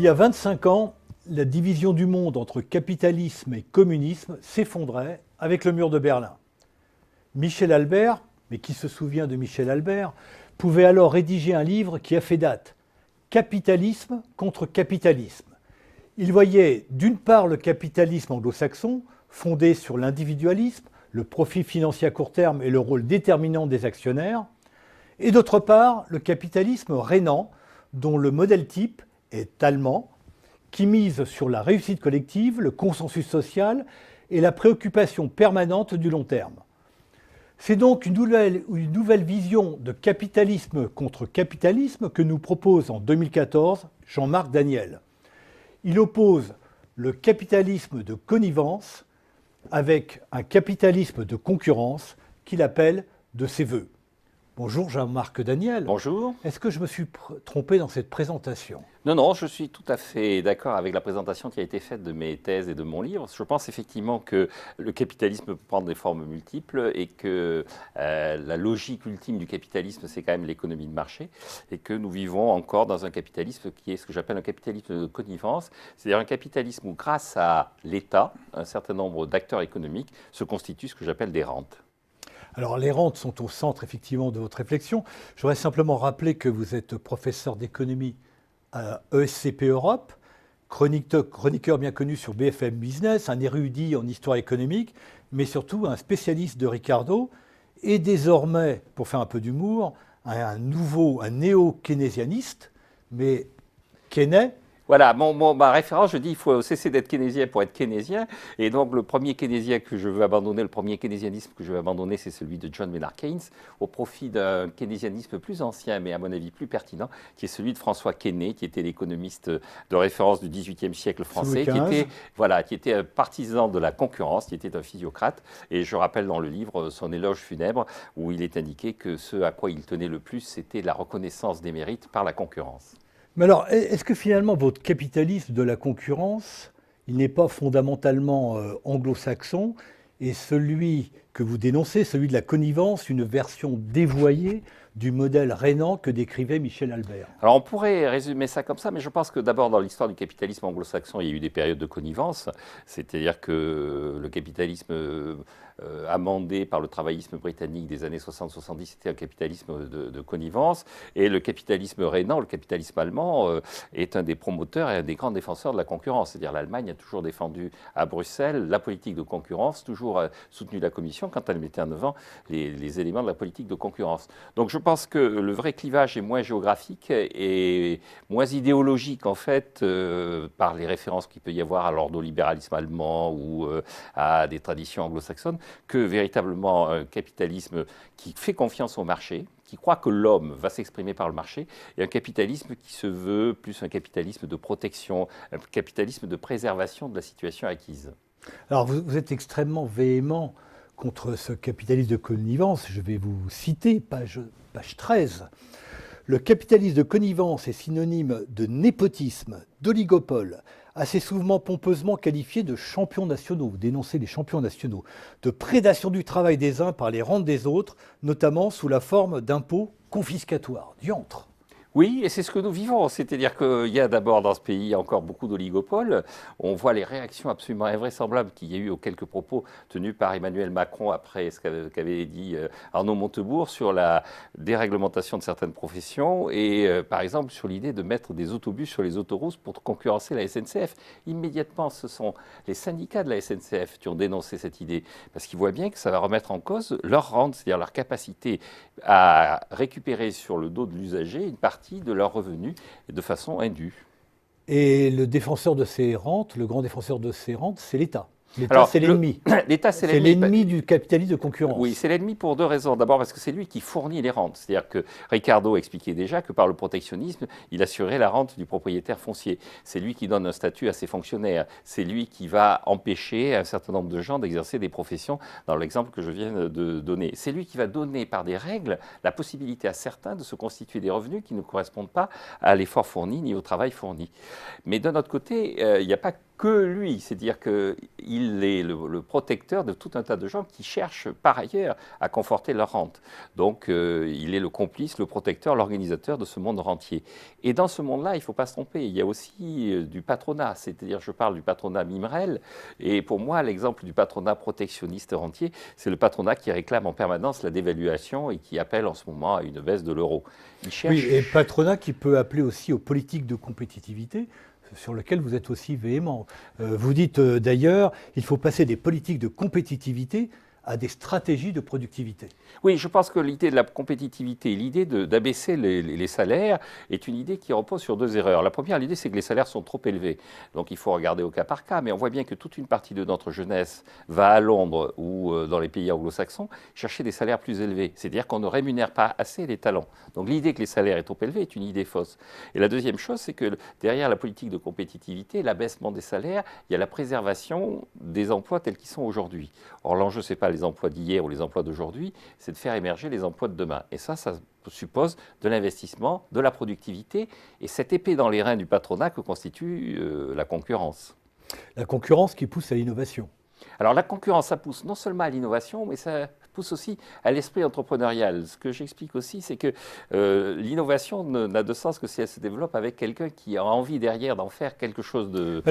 y a 25 ans, la division du monde entre capitalisme et communisme s'effondrait avec le mur de Berlin. Michel Albert, mais qui se souvient de Michel Albert, pouvait alors rédiger un livre qui a fait date, Capitalisme contre capitalisme. Il voyait d'une part le capitalisme anglo-saxon, fondé sur l'individualisme, le profit financier à court terme et le rôle déterminant des actionnaires, et d'autre part le capitalisme rhénan, dont le modèle type est allemand, qui mise sur la réussite collective, le consensus social et la préoccupation permanente du long terme. C'est donc une nouvelle vision de capitalisme contre capitalisme que nous propose en 2014 Jean-Marc Daniel. Il oppose le capitalisme de connivence avec un capitalisme de concurrence qu'il appelle de ses voeux. Bonjour Jean-Marc Daniel. Bonjour. Est-ce que je me suis trompé dans cette présentation ? Non, je suis tout à fait d'accord avec la présentation qui a été faite de mes thèses et de mon livre. Je pense effectivement que le capitalisme peut prendre des formes multiples et que la logique ultime du capitalisme, c'est quand même l'économie de marché et que nous vivons encore dans un capitalisme qui est ce que j'appelle un capitalisme de connivence, c'est-à-dire un capitalisme où, grâce à l'État, un certain nombre d'acteurs économiques se constituent ce que j'appelle des rentes. Alors les rentes sont au centre effectivement de votre réflexion. Je voudrais simplement rappeler que vous êtes professeur d'économie à ESCP Europe, chroniqueur bien connu sur BFM Business, un érudit en histoire économique, mais surtout un spécialiste de Ricardo, et désormais, pour faire un peu d'humour, un néo-keynésianiste, mais Keynes. Voilà, ma référence, je dis il faut cesser d'être keynésien pour être keynésien. Et donc le premier keynésien que je veux abandonner, le premier keynésianisme que je veux abandonner, c'est celui de John Maynard Keynes, au profit d'un keynésianisme plus ancien, mais à mon avis plus pertinent, qui est celui de François Quesnay, qui était l'économiste de référence du XVIIIe siècle français, qui était un partisan de la concurrence, qui était un physiocrate. Et je rappelle dans le livre son éloge funèbre, où il est indiqué que ce à quoi il tenait le plus, c'était la reconnaissance des mérites par la concurrence. Mais alors, est-ce que finalement votre capitalisme de la concurrence, il n'est pas fondamentalement anglo-saxon, et celui que vous dénoncez, celui de la connivence, une version dévoyée du modèle rhénan que décrivait Michel Albert? Alors on pourrait résumer ça comme ça, mais je pense que d'abord dans l'histoire du capitalisme anglo-saxon, il y a eu des périodes de connivence, c'est-à-dire que le capitalisme amendé par le travaillisme britannique des années 60-70, c'était un capitalisme de connivence, et le capitalisme rhénan, le capitalisme allemand, est un des promoteurs et un des grands défenseurs de la concurrence. C'est-à-dire l'Allemagne a toujours défendu à Bruxelles la politique de concurrence, toujours soutenu la Commission quand elle mettait en avant les éléments de la politique de concurrence. Donc je pense que le vrai clivage est moins géographique et moins idéologique en fait par les références qu'il peut y avoir à l'ordolibéralisme allemand ou à des traditions anglo-saxonnes, que véritablement un capitalisme qui fait confiance au marché, qui croit que l'homme va s'exprimer par le marché, et un capitalisme qui se veut plus un capitalisme de protection, un capitalisme de préservation de la situation acquise. Alors vous êtes extrêmement véhément contre ce capitalisme de connivence. Je vais vous citer, page 13. Le capitalisme de connivence est synonyme de népotisme, d'oligopole, assez souvent pompeusement qualifié de champions nationaux, vous dénoncez les champions nationaux, de prédation du travail des uns par les rentes des autres, notamment sous la forme d'impôts confiscatoires. Diantre. Oui, et c'est ce que nous vivons. C'est-à-dire qu'il y a d'abord dans ce pays encore beaucoup d'oligopoles. On voit les réactions absolument invraisemblables qu'il y a eu aux quelques propos tenus par Emmanuel Macron après ce qu'avait dit Arnaud Montebourg sur la déréglementation de certaines professions et par exemple sur l'idée de mettre des autobus sur les autoroutes pour concurrencer la SNCF. Immédiatement, ce sont les syndicats de la SNCF qui ont dénoncé cette idée parce qu'ils voient bien que ça va remettre en cause leur rente, c'est-à-dire leur capacité à récupérer sur le dos de l'usager une partie de leurs revenus de façon indue. Et le défenseur de ces rentes, le grand défenseur de ces rentes, c'est l'État. L'État, c'est l'ennemi. L'État, c'est l'ennemi du capitalisme de concurrence. Oui, c'est l'ennemi pour deux raisons. D'abord parce que c'est lui qui fournit les rentes. C'est-à-dire que Ricardo expliquait déjà que par le protectionnisme, il assurait la rente du propriétaire foncier. C'est lui qui donne un statut à ses fonctionnaires. C'est lui qui va empêcher un certain nombre de gens d'exercer des professions, dans l'exemple que je viens de donner. C'est lui qui va donner par des règles la possibilité à certains de se constituer des revenus qui ne correspondent pas à l'effort fourni ni au travail fourni. Mais d'un autre côté, il n'y a pas que lui, c'est-à-dire qu'il est le protecteur de tout un tas de gens qui cherchent par ailleurs à conforter leur rente. Donc il est le complice, le protecteur, l'organisateur de ce monde rentier. Et dans ce monde-là, il ne faut pas se tromper, il y a aussi du patronat, c'est-à-dire je parle du patronat Mimrel, et pour moi l'exemple du patronat protectionniste rentier, c'est le patronat qui réclame en permanence la dévaluation et qui appelle en ce moment à une baisse de l'euro. Oui, et patronat qui peut appeler aussi aux politiques de compétitivité, sur lequel vous êtes aussi véhément. Vous dites d'ailleurs, il faut passer des politiques de compétitivité à des stratégies de productivité. Oui, je pense que l'idée de la compétitivité, l'idée d'abaisser les salaires est une idée qui repose sur deux erreurs. La première, l'idée, c'est que les salaires sont trop élevés. Donc il faut regarder au cas par cas, mais on voit bien que toute une partie de notre jeunesse va à Londres ou dans les pays anglo-saxons chercher des salaires plus élevés. C'est-à-dire qu'on ne rémunère pas assez les talents. Donc l'idée que les salaires sont trop élevés est une idée fausse. Et la deuxième chose, c'est que derrière la politique de compétitivité, l'abaissement des salaires, il y a la préservation des emplois tels qu'ils sont aujourd'hui. Or, l'enjeu, ce n'est pas les emplois d'hier ou les emplois d'aujourd'hui, c'est de faire émerger les emplois de demain. Et ça suppose de l'investissement, de la productivité, et cette épée dans les reins du patronat que constitue la concurrence. La concurrence qui pousse à l'innovation. Alors la concurrence, ça pousse non seulement à l'innovation, mais ça pousse aussi à l'esprit entrepreneurial. Ce que j'explique aussi, c'est que l'innovation n'a de sens que si elle se développe avec quelqu'un qui a envie derrière d'en faire quelque chose de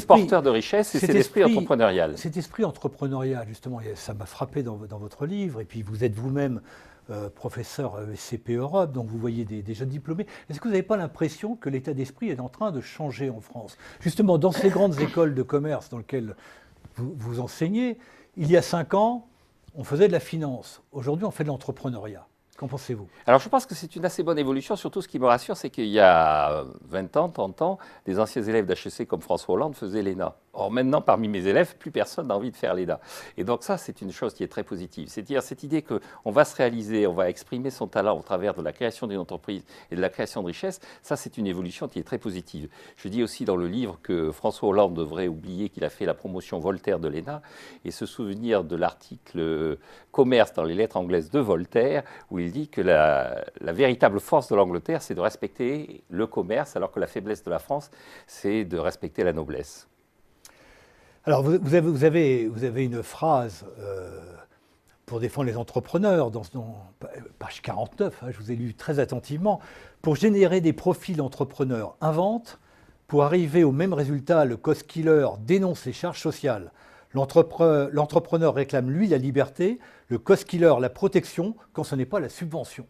porteur de richesse, et c'est l'esprit entrepreneurial. Cet esprit entrepreneurial, justement, ça m'a frappé dans votre livre, et puis vous êtes vous-même professeur SCP Europe, donc vous voyez des jeunes diplômés. Est-ce que vous n'avez pas l'impression que l'état d'esprit est en train de changer en France? Justement, dans ces grandes écoles de commerce dans lesquelles vous enseignez, il y a 5 ans, on faisait de la finance. Aujourd'hui, on fait de l'entrepreneuriat. Qu'en pensez-vous? Alors je pense que c'est une assez bonne évolution. Surtout, ce qui me rassure, c'est qu'il y a 20 ans, 30 ans, des anciens élèves d'HEC comme François Hollande faisaient l'ENA. Or maintenant, parmi mes élèves, plus personne n'a envie de faire l'ENA. Et donc ça, c'est une chose qui est très positive. C'est-à-dire cette idée qu'on va se réaliser, on va exprimer son talent au travers de la création d'une entreprise et de la création de richesse, ça c'est une évolution qui est très positive. Je dis aussi dans le livre que François Hollande devrait oublier qu'il a fait la promotion Voltaire de l'ENA et se souvenir de l'article Commerce dans les lettres anglaises de Voltaire, où il dit que la véritable force de l'Angleterre, c'est de respecter le commerce, alors que la faiblesse de la France, c'est de respecter la noblesse. Alors, vous avez une phrase pour défendre les entrepreneurs, dans page 49, je vous ai lu très attentivement. Pour générer des profits, l'entrepreneur invente. Pour arriver au même résultat, le cost killer dénonce les charges sociales. L'entrepreneur réclame, lui, la liberté, le cost killer, la protection, quand ce n'est pas la subvention.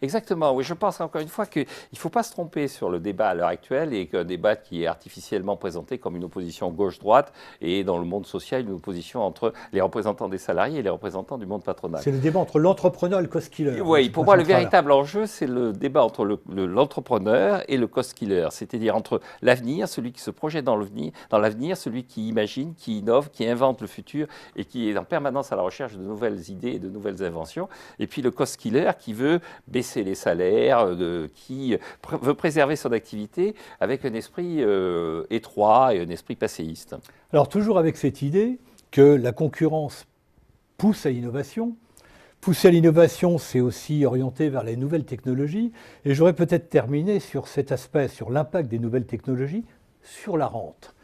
Exactement, oui, je pense encore une fois qu'il ne faut pas se tromper sur le débat à l'heure actuelle et qu'un débat qui est artificiellement présenté comme une opposition gauche-droite et dans le monde social une opposition entre les représentants des salariés et les représentants du monde patronal. C'est le débat entre l'entrepreneur et le cost killer. Oui, pour moi le véritable enjeu c'est le débat entre l'entrepreneur et le cost killer, c'est-à-dire entre l'avenir, celui qui se projette dans l'avenir, celui qui imagine, qui innove, qui invente le futur et qui est en permanence à la recherche de nouvelles idées et de nouvelles inventions, et puis le cost killer qui veut baisser les salaires, qui veut préserver son activité avec un esprit étroit et un esprit passéiste. Alors toujours avec cette idée que la concurrence pousse à l'innovation. Pousser à l'innovation, c'est aussi orienter vers les nouvelles technologies. Et j'aurais peut-être terminé sur cet aspect, sur l'impact des nouvelles technologies sur la rente.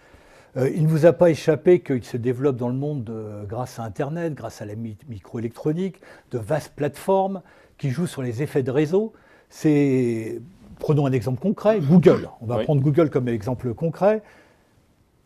Il ne vous a pas échappé qu'il se développe dans le monde grâce à Internet, grâce à la microélectronique, de vastes plateformes qui jouent sur les effets de réseau. Prenons un exemple concret, Google. On va prendre Google comme exemple concret.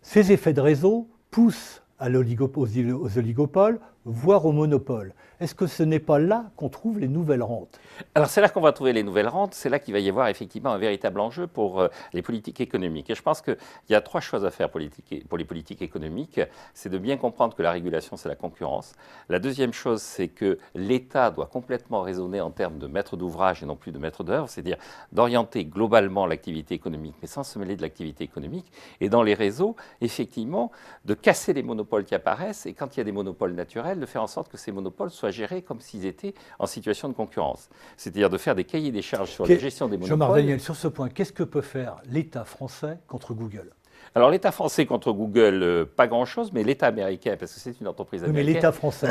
Ces effets de réseau poussent aux oligopoles, voire aux monopoles. Est-ce que ce n'est pas là qu'on trouve les nouvelles rentes? Alors c'est là qu'on va trouver les nouvelles rentes, c'est là qu'il va y avoir effectivement un véritable enjeu pour les politiques économiques. Et je pense qu'il y a 3 choses à faire pour les politiques économiques. C'est de bien comprendre que la régulation, c'est la concurrence. La deuxième chose, c'est que l'État doit complètement raisonner en termes de maître d'ouvrage et non plus de maître d'œuvre, c'est-à-dire d'orienter globalement l'activité économique, mais sans se mêler de l'activité économique. Et dans les réseaux, effectivement, de casser les monopoles qui apparaissent et quand il y a des monopoles naturels, de faire en sorte que ces monopoles soient gérés comme s'ils étaient en situation de concurrence. C'est-à-dire de faire des cahiers des charges sur la gestion des monopoles. Jean-Marc Daniel, sur ce point, qu'est-ce que peut faire l'État français contre Google? Alors l'État français contre Google, pas grand-chose, mais l'État américain, parce que c'est une entreprise américaine. Oui, mais l'État français,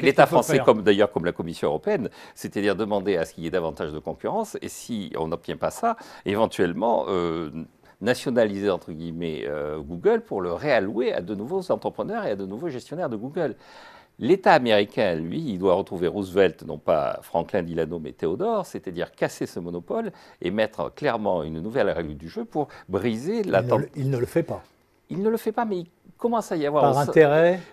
l'État français, d'ailleurs comme la Commission européenne, c'est-à-dire demander à ce qu'il y ait davantage de concurrence, et si on n'obtient pas ça, éventuellement nationaliser, entre guillemets, Google pour le réallouer à de nouveaux entrepreneurs et à de nouveaux gestionnaires de Google. L'État américain, lui, il doit retrouver Roosevelt, non pas Franklin Delano, mais Théodore, c'est-à-dire casser ce monopole et mettre clairement une nouvelle règle du jeu pour briser la... Il ne le fait pas. Il ne le fait pas, mais il commence à y avoir...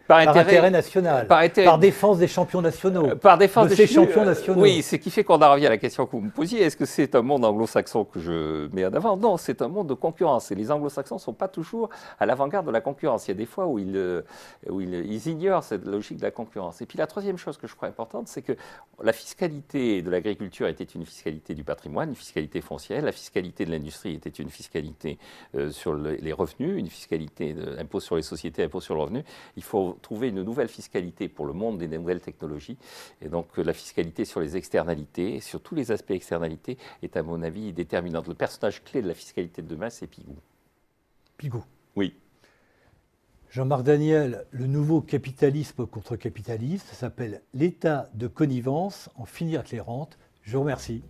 Par intérêt national, par défense des champions nationaux. Par défense de ces champions nationaux. Oui, ce qui fait qu'on en revient à la question que vous me posiez. Est-ce que c'est un monde anglo-saxon que je mets en avant? Non, c'est un monde de concurrence. Et les anglo-saxons ne sont pas toujours à l'avant-garde de la concurrence. Il y a des fois où ils ignorent cette logique de la concurrence. Et puis la troisième chose que je crois importante, c'est que la fiscalité de l'agriculture était une fiscalité du patrimoine, une fiscalité foncière. La fiscalité de l'industrie était une fiscalité sur les revenus, une fiscalité d'impôt sur les sociétés, impôt sur le revenu. Il faut trouver une nouvelle fiscalité pour le monde des nouvelles technologies. Et donc la fiscalité sur les externalités, sur tous les aspects externalités, est à mon avis déterminante. Le personnage clé de la fiscalité de demain, c'est Pigou. Pigou. Oui. Jean-Marc Daniel, le nouveau capitalisme contre capitaliste, ça s'appelle l'état de connivence, en finir avec les rentes. Je vous remercie.